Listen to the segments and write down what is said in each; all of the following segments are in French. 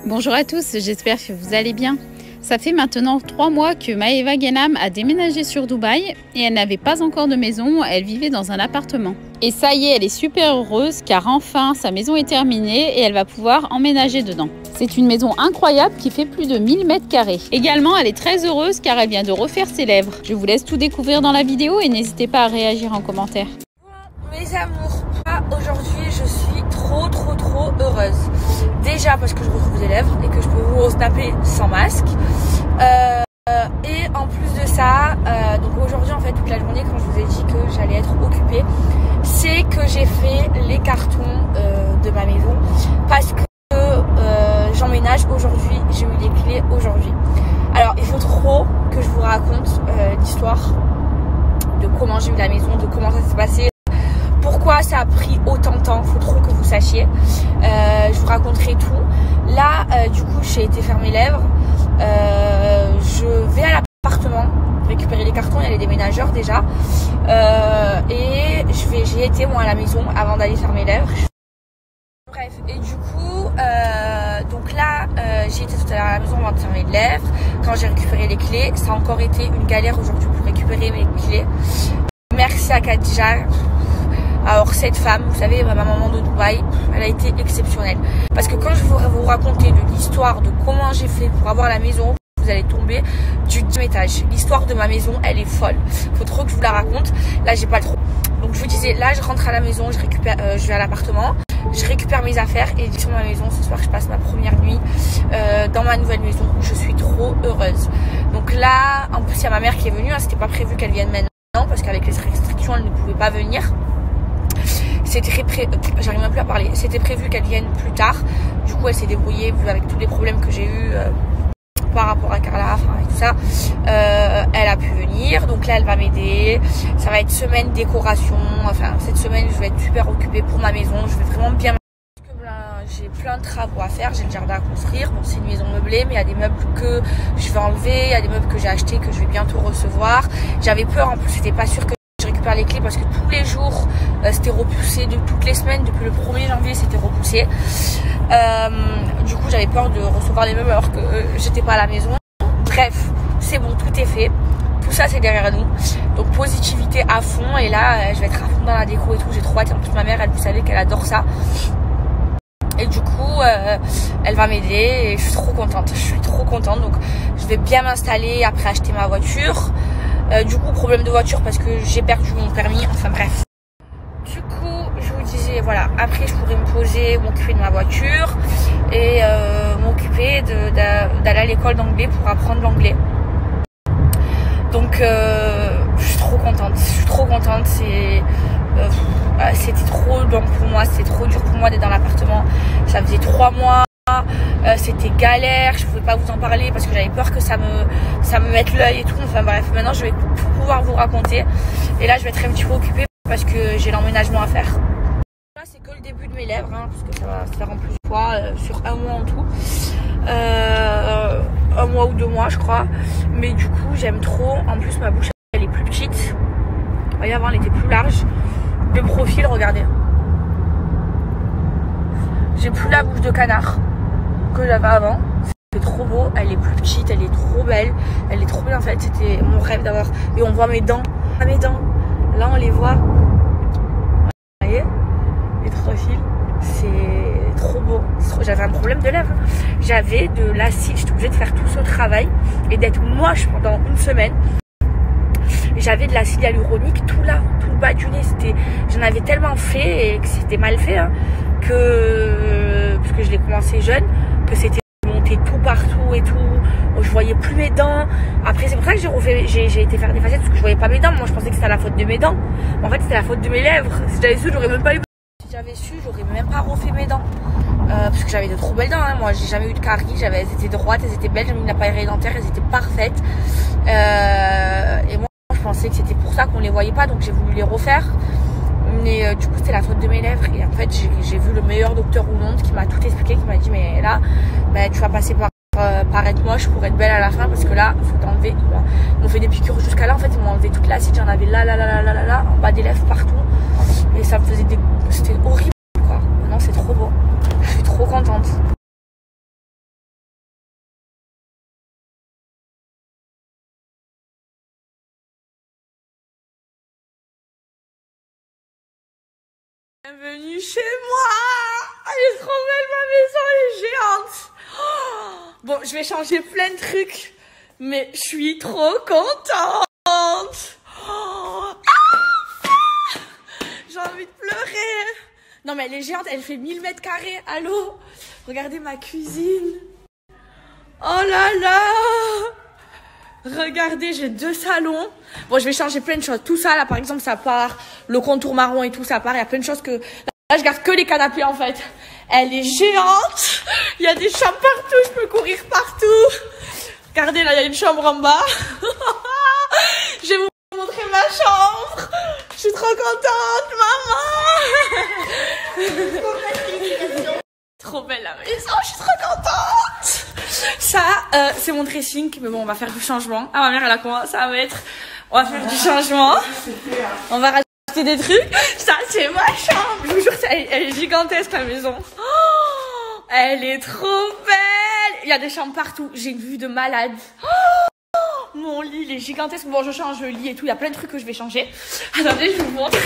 Bonjour à tous, j'espère que vous allez bien. Ça fait maintenant 3 mois que Maeva Ghenam a déménagé sur Dubaï et elle n'avait pas encore de maison, elle vivait dans un appartement. Et ça y est, elle est super heureuse car enfin sa maison est terminée et elle va pouvoir emménager dedans. C'est une maison incroyable qui fait plus de 1000 mètres carrés. Également, elle est très heureuse car elle vient de refaire ses lèvres. Je vous laisse tout découvrir dans la vidéo et n'hésitez pas à réagir en commentaire. Mes amours, aujourd'hui je suis trop heureuse. Déjà parce que je retrouve des lèvres et que je peux vous snapper sans masque. Et en plus de ça, donc aujourd'hui en fait toute la journée quand je vous ai dit que j'allais être occupée, c'est que j'ai fait les cartons de ma maison parce que j'emménage aujourd'hui, j'ai eu les clés aujourd'hui. Alors il faut trop que je vous raconte l'histoire de comment j'ai eu la maison, de comment ça s'est passé. Pourquoi ça a pris autant de temps, il faut trop que vous sachiez. Je vous raconterai tout. Là, du coup, j'ai été faire mes lèvres. Je vais à l'appartement récupérer les cartons, il y a les déménageurs déjà. Et j'ai été moi à la maison avant d'aller faire mes lèvres. Bref, et du coup, donc là, j'ai été tout à l'heure à la maison avant de faire mes lèvres. Quand j'ai récupéré les clés, ça a encore été une galère aujourd'hui pour récupérer mes clés. Merci à Khadija. Alors cette femme, vous savez, ma maman de Dubaï, elle a été exceptionnelle. Parce que quand je vais vous raconter de l'histoire de comment j'ai fait pour avoir la maison, vous allez tomber du 10e étage. L'histoire de ma maison, elle est folle. Faut trop que je vous la raconte. Là, j'ai pas le trop. Donc je vous disais, là, je rentre à la maison, je vais à l'appartement, je récupère mes affaires et sur ma maison. Ce soir, je passe ma première nuit dans ma nouvelle maison. Je suis trop heureuse. Donc là, en plus, il y a ma mère qui est venue. Hein, c'était pas prévu qu'elle vienne maintenant parce qu'avec les restrictions, elle ne pouvait pas venir. J'arrive même plus à parler. C'était prévu qu'elle vienne plus tard. Du coup, elle s'est débrouillée vu avec tous les problèmes que j'ai eu par rapport à Carla, et tout ça. Elle a pu venir. Donc là, elle va m'aider. Ça va être semaine décoration. Enfin, cette semaine, je vais être super occupée pour ma maison. Je vais vraiment bien. J'ai plein de travaux à faire. J'ai le jardin à construire. Bon, c'est une maison meublée, mais il y a des meubles que je vais enlever. Il y a des meubles que j'ai achetés que je vais bientôt recevoir. J'avais peur. En plus, c'était pas sûr que je récupère les clés parce que tous les jours c'était repoussé, de toutes les semaines depuis le 1er janvier c'était repoussé. Du coup j'avais peur de recevoir les meubles alors que j'étais pas à la maison. Bref, c'est bon, tout est fait, tout ça c'est derrière nous, donc positivité à fond. Et là je vais être à fond dans la déco et tout, j'ai trop hâte. En plus ma mère, elle, vous savez qu'elle adore ça. Et du coup, elle va m'aider et je suis trop contente. Donc je vais bien m'installer, après acheter ma voiture. Du coup, problème de voiture parce que j'ai perdu mon permis. Enfin bref. Du coup, je vous disais, voilà. Après, je pourrais me poser, m'occuper de ma voiture et m'occuper d'aller à l'école d'anglais pour apprendre l'anglais. Donc, je suis trop contente. C'était trop long pour moi, c'était trop dur pour moi d'être dans l'appartement. Ça faisait 3 mois. C'était galère, je pouvais pas vous en parler parce que j'avais peur que ça me mette l'œil et tout. Enfin bref, maintenant je vais tout pouvoir vous raconter. Et là je vais être un petit peu occupée parce que j'ai l'emménagement à faire. Là c'est que le début de mes lèvres, hein, parce que ça va se faire en plusieurs fois sur 1 mois en tout. 1 mois ou 2 mois je crois. Mais du coup j'aime trop. En plus ma bouche elle est plus petite. Vous voyez, avant elle était plus large. Le profil, regardez. J'ai plus la bouche de canard que j'avais avant. C'est trop beau, elle est plus petite, elle est trop belle, elle est trop belle en fait. C'était mon rêve d'avoir. Et on voit mes dents. Mes dents, là on les voit. Vous voyez, les 3 fils, c'est trop beau. J'avais un problème de lèvres. J'avais de l'acide, j'étais obligée de faire tout ce travail et d'être moche pendant une semaine. J'avais de l'acide hyaluronique tout là, tout le bas du nez. J'en avais tellement fait et que c'était mal fait, hein, parce que je l'ai commencé jeune, que c'était monté tout partout et tout. Je voyais plus mes dents. Après c'est pour ça que j'ai été faire des facettes parce que je voyais pas mes dents. Moi je pensais que c'était la faute de mes dents. En fait c'était la faute de mes lèvres. Si j'avais su, j'aurais même pas eu. Si j'avais su, j'aurais même pas refait mes dents. Parce que j'avais de trop belles dents, hein. Moi j'ai jamais eu de caries, elles étaient droites, elles étaient belles, j'ai mis une appareil dentaire, elles étaient parfaites. Et moi je pensais que c'était pour ça qu'on les voyait pas, donc j'ai voulu les refaire. Mais du coup c'était la faute de mes lèvres. Et en fait j'ai vu le meilleur docteur au monde qui m'a tout expliqué, qui m'a dit mais là tu vas passer par être moche pour être belle à la fin, parce que là il faut t'enlever. Ils m'ont fait des piqûres jusqu'à là, en fait ils m'ont enlevé toute l'acide, j'en avais là en bas des lèvres partout. Et ça me faisait c'était horrible quoi. Maintenant c'est trop beau, je suis trop contente. Bienvenue chez moi. Elle est trop belle, ma maison, elle est géante. Oh, bon, je vais changer plein de trucs, mais je suis trop contente. Oh, ah, j'ai envie de pleurer. Non, mais elle est géante, elle fait 1000 mètres carrés. Allô? Regardez ma cuisine. Oh là là. Regardez, j'ai 2 salons. Bon, je vais changer plein de choses. Tout ça, là, par exemple, ça part. Le contour marron et tout, ça part. Il y a plein de choses que... Là, je garde que les canapés, en fait. Elle est géante. Il y a des chambres partout. Je peux courir partout. Regardez, là, il y a une chambre en bas. Je vais vous montrer ma chambre. Je suis trop contente, maman. Trop belle la maison. Je suis trop contente. Ça, c'est mon dressing, mais bon, on va faire du changement. Ah, ma mère, elle a commencé à mettre. On va faire du changement. On va rajouter des trucs. Ça, c'est ma chambre. Je vous jure, elle est gigantesque, la maison. Oh, elle est trop belle. Il y a des chambres partout. J'ai une vue de malade. Oh, mon lit, il est gigantesque. Bon, je change le lit et tout. Il y a plein de trucs que je vais changer. Attendez, je vous montre.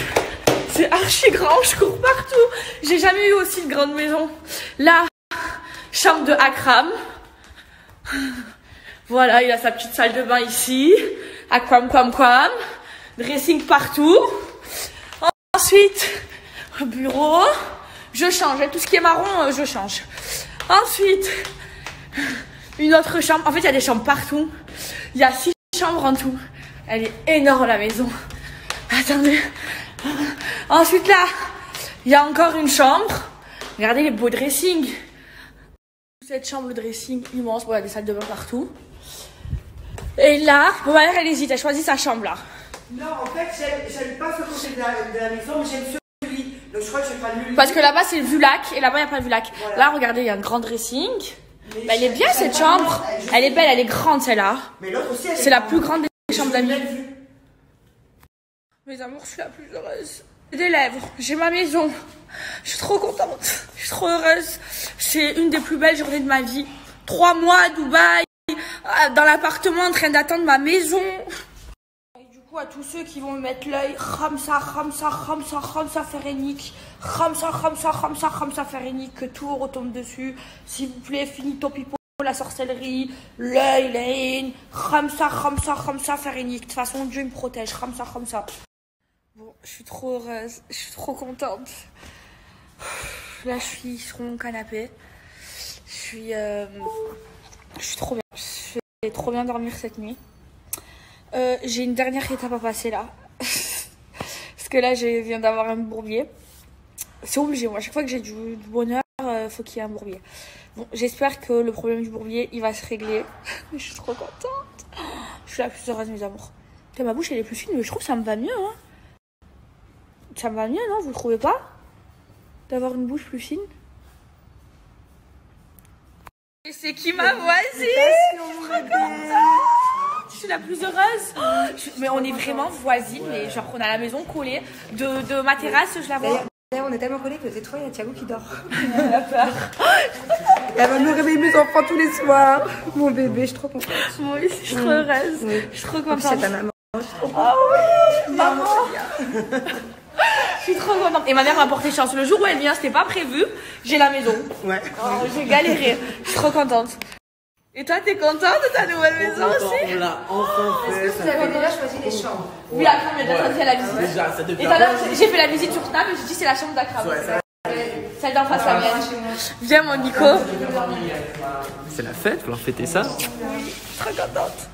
C'est archi grand. Je cours partout. J'ai jamais eu aussi une grande maison. Là, chambre de Akram. Voilà, il a sa petite salle de bain ici. Aquam. Dressing partout. Ensuite, bureau. Je change. Tout ce qui est marron, je change. Ensuite, une autre chambre. En fait, il y a des chambres partout. Il y a 6 chambres en tout. Elle est énorme, la maison. Attendez. Ensuite, là, il y a encore une chambre. Regardez les beaux dressings. Cette chambre, le dressing immense. Bon, il y a des salles de bain partout. Et là, bon, ma mère, elle hésite. Elle choisit sa chambre, là. Non, en fait, j'aime pas ce côté de la maison, mais j'aime ce lit. Donc, je crois que je vais pas le lit. Parce que là-bas, c'est le vue lac. Et là-bas, il n'y a pas de vue lac. Voilà. Là, regardez, il y a un grand dressing. Bah, elle est bien, cette chambre. Elle est belle, elle est grande, celle-là. Mais l'autre aussi, c'est la plus grande des chambres d'amis. Mes amours, je suis la plus heureuse. J'ai des lèvres, j'ai ma maison. Je suis trop contente. Je suis trop heureuse. C'est une des plus belles journées de ma vie. 3 mois à Dubaï, dans l'appartement, en train d'attendre ma maison. Et du coup, à tous ceux qui vont me mettre l'œil, Ramsa, Férénique. Ramsa, Férénique, que tout retombe dessus. S'il vous plaît, finito pipo, la sorcellerie, l'œil, la haine. Ramsa, Férénique. De toute façon, Dieu me protège. Ramsa. Bon, je suis trop heureuse, je suis trop contente. Là, je suis sur mon canapé. Je suis trop bien. Je vais trop bien dormir cette nuit. J'ai une dernière étape à passer là. Parce que là, je viens d'avoir un bourbier. C'est obligé, moi. À chaque fois que j'ai du bonheur, faut qu'il y ait un bourbier. Bon, j'espère que le problème du bourbier, il va se régler. Mais je suis trop contente. Je suis la plus heureuse, mes amours. Et ma bouche, elle est plus fine, mais je trouve que ça me va mieux, hein. Ça me va mieux, non? Vous ne trouvez pas? D'avoir une bouche plus fine? Et c'est qui ma voisine? Je suis la plus heureuse. Mais on est vraiment voisines. Et genre, on a la maison collée. De ma terrasse, je la vois. D'ailleurs, on est tellement collés que c'est toi, il y a Thiago qui dort. Elle a peur. Elle va me réveiller mes enfants tous les soirs. Mon bébé, je suis trop contente. Moi aussi, je suis trop heureuse. Oui. Je suis trop contente. C'est ta maman. Je suis trop contente. Oh oui, maman. Je suis trop contente. Et ma mère m'a porté chance. Le jour où elle vient, c'était pas prévu. J'ai la maison. Ouais. Oh, j'ai galéré. Je suis trop contente. Et toi, t'es contente de ta nouvelle maison aussi? On l'a enfin fait. Est-ce que vous avez déjà choisi les chambres? Oui, Akram, il a déjà fait la visite. Déjà, ça devient. Et tout à l'heure, j'ai fait la visite sur table et j'ai dit c'est la chambre d'Akram. Celle d'en face, la mienne. Viens, mon Nico. C'est la fête, faut leur fêter ça. Oui, je suis trop contente.